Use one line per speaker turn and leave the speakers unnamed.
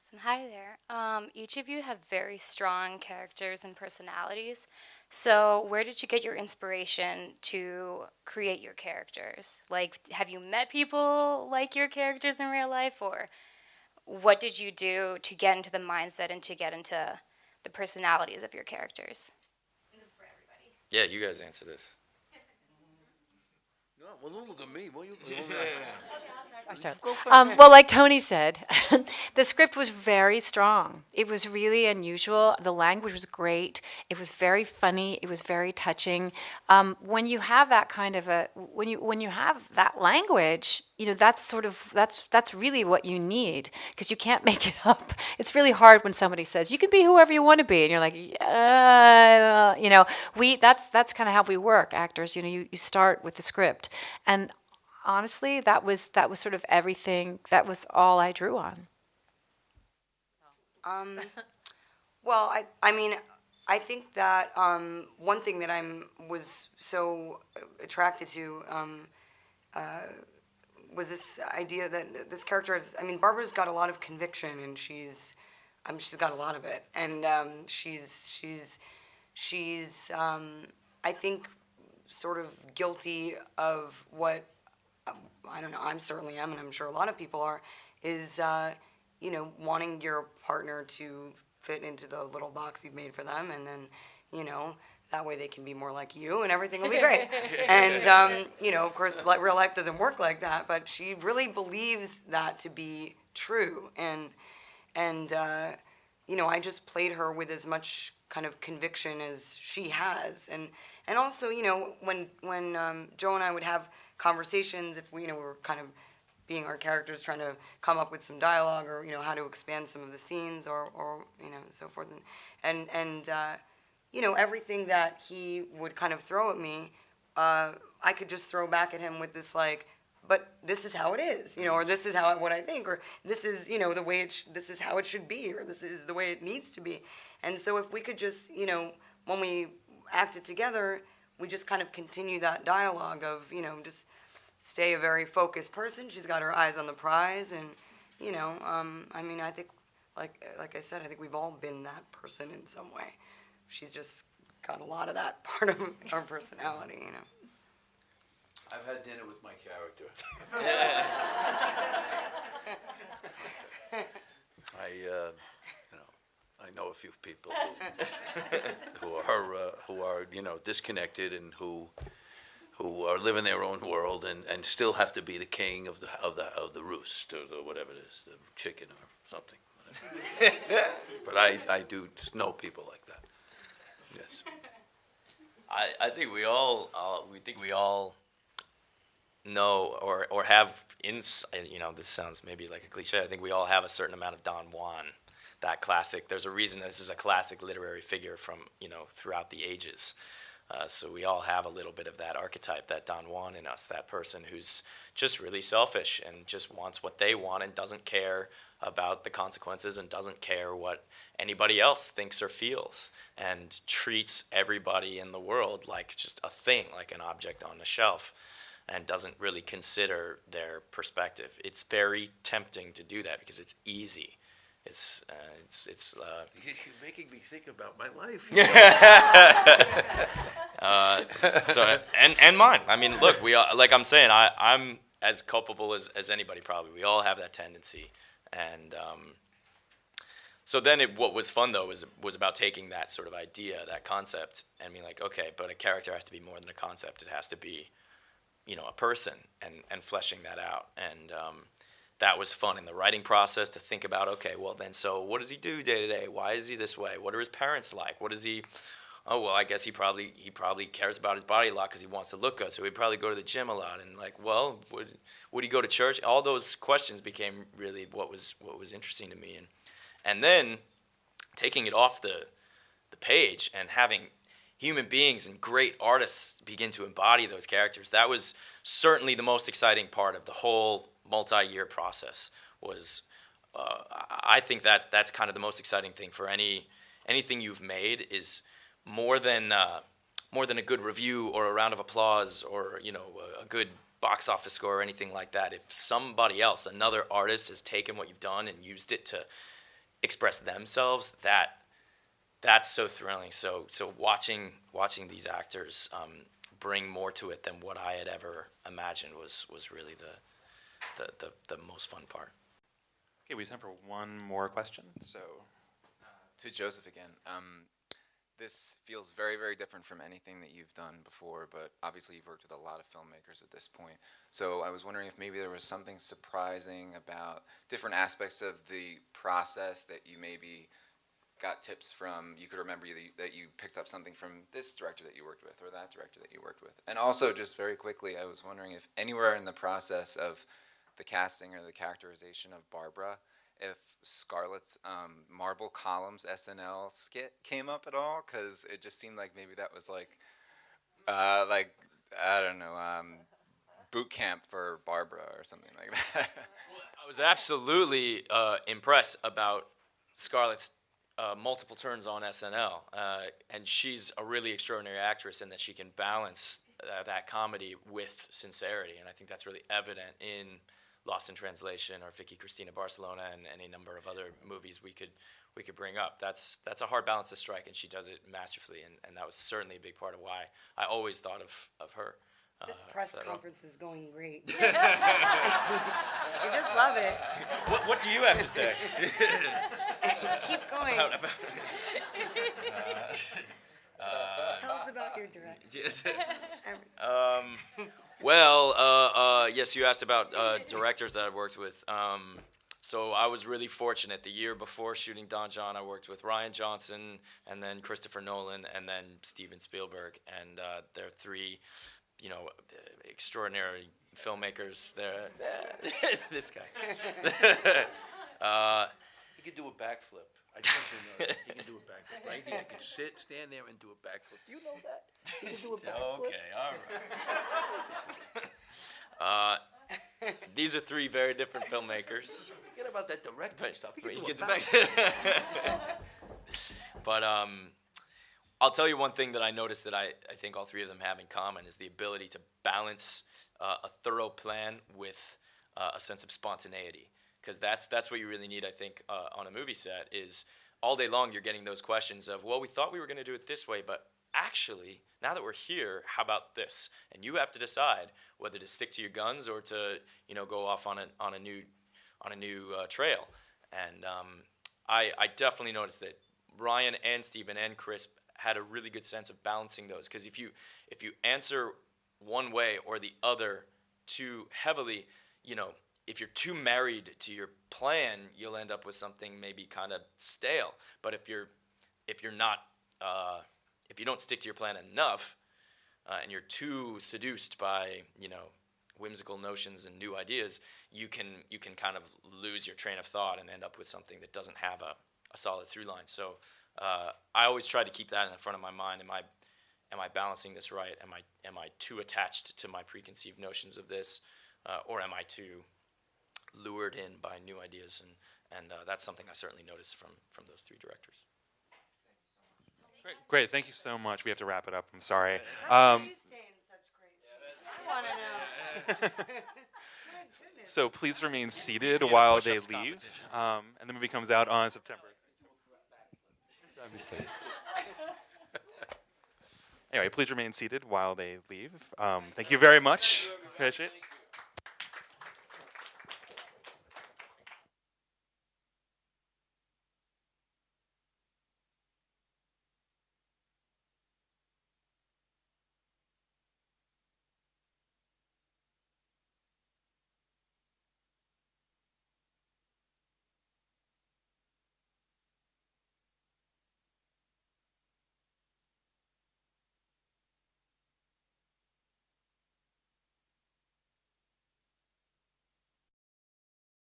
Awesome. Hi there. Each of you have very strong characters and personalities. So, where did you get your inspiration to create your characters? Like, have you met people like your characters in real life, or what did you do to get into the mindset and to get into the personalities of your characters? And this is for everybody.
Yeah, you guys answer this.
No, well, don't look at me. Well, you
Start.
go first.
Well, like Tony said, the script was very strong. It was really unusual. The language was great. It was very funny. It was very touching. When you have that kind of when you have that language, that's that's really what you need because you can't make it up. It's really hard when somebody says you can be whoever you want to be, and you're like, that's kind of how we work, actors. You start with the script, and honestly, that was sort of everything. That was all I drew on.
Um, well, I mean, I think that one thing that was so attracted to was this idea that this character is. I mean, Barbara's got a lot of conviction, and she's got a lot of it, and she's I think sort of guilty of what I don't know. I'm certainly am, and I'm sure a lot of people are. Is wanting your partner to fit into the little box you've made for them, and then that way they can be more like you, and everything will be great. And of course, real life doesn't work like that. But she really believes that to be true, and I just played her with as much kind of conviction as she has, and also when Joe and I would have conversations if we were kind of being our characters trying to come up with some dialogue or how to expand some of the scenes or so forth and everything that he would kind of throw at me I could just throw back at him with this like, but this is how it is, or this is what I think, or this is the way this is how it should be, or this is the way it needs to be. And so if we could just when we acted together, we just kind of continue that dialogue of just stay a very focused person. She's got her eyes on the prize, and I mean, I think like I said, I think we've all been that person in some way. She's just got a lot of that part of our personality.
I've had dinner with my character. I know a few people who are disconnected and who are living their own world and still have to be the king of the roost or whatever it is, the chicken or something. Whatever. But I do know people like that. Yes.
I think we all know or have this sounds maybe like a cliche. I think we all have a certain amount of Don Juan, that classic. There's a reason this is a classic literary figure from throughout the ages. So we all have a little bit of that archetype, that Don Juan in us, that person who's just really selfish and just wants what they want and doesn't care about the consequences and doesn't care what anybody else thinks or feels and treats everybody in the world like just a thing, like an object on the shelf, and doesn't really consider their perspective. It's very tempting to do that because it's easy.
You're making me think about my life.
And mine. I mean, look, we all, like I'm saying, I'm as culpable as anybody probably. We all have that tendency, and so then what was fun though was about taking that sort of idea, that concept, and being like, okay, but a character has to be more than a concept. It has to be, a person, and fleshing that out, and that was fun in the writing process to think about, okay, well then, so what does he do day to day? Why is he this way? What are his parents like? What is he? Oh, well, I guess he probably cares about his body a lot because he wants to look good. So he'd probably go to the gym a lot. And like, well, would he go to church? All those questions became really what was interesting to me. And then taking it off the page and having human beings and great artists begin to embody those characters. That was certainly the most exciting part of the whole multi-year process. I think that's kind of the most exciting thing for anything you've made is more than a good review or a round of applause or a good box office score or anything like that. If somebody else, another artist, has taken what you've done and used it to express themselves, that's so thrilling. So watching these actors bring more to it than what I had ever imagined was really the most fun part.
Okay, we have time for one more question. So,
To Joseph again. This feels very, very different from anything that you've done before, but obviously you've worked with a lot of filmmakers at this point. So I was wondering if maybe there was something surprising about different aspects of the process that you maybe got tips from. You could remember that you picked up something from this director that you worked with or that director that you worked with. And also, just very quickly, I was wondering if anywhere in the process of the casting or the characterization of Barbara, if Scarlett's Marble Columns SNL skit came up at all, because it just seemed like maybe that was like I don't know, boot camp for Barbara or something like that.
I was absolutely impressed about Scarlett's multiple turns on SNL, and she's a really extraordinary actress in that she can balance that comedy with sincerity, and I think that's really evident in Lost in Translation or Vicky Cristina Barcelona and any number of other movies we could bring up. That's a hard balance to strike, and she does it masterfully, and that was certainly a big part of why I always thought of her.
This press
for that
conference is going great. I just love it.
What do you have to say?
Keep going.
about
Tell us about your director.
Yes, you asked about directors that I've worked with. So I was really fortunate. The year before shooting Don John, I worked with Rian Johnson, and then Christopher Nolan, and then Steven Spielberg, and they're three, extraordinary filmmakers. They're this guy.
He could do a backflip. I just want you to know that. He can do a backflip right here. He could stand there and do a backflip. Do you know that? He can do a backflip.
Okay, all right. These are three very different filmmakers.
Forget about that director stuff. He can
He
do a
gets
backflip.
back. But I'll tell you one thing that I noticed that I think all three of them have in common is the ability to balance a thorough plan with a sense of spontaneity. Because that's what you really need, I think, on a movie set is all day long you're getting those questions of, well, we thought we were going to do it this way, but actually, now that we're here, how about this? And you have to decide whether to stick to your guns or to go off on a new trail. And I definitely noticed that Ryan and Steven and Chris had a really good sense of balancing those. Because if you answer one way or the other too heavily, if you're too married to your plan, you'll end up with something maybe kind of stale. But if you don't stick to your plan enough, and you're too seduced by whimsical notions and new ideas, you can kind of lose your train of thought and end up with something that doesn't have a solid through line. So I always try to keep that in the front of my mind. Am I balancing this right? Am I too attached to my preconceived notions of this, or am I too lured in by new ideas? And that's something I certainly noticed from those three directors.
great. Thank you so much. We have to wrap it up. I'm sorry.
How do you stay in such great shape? I want to know.
So please remain seated while they leave, and the movie comes out on September. Anyway, please remain seated while they leave. Thank you very much. Appreciate it.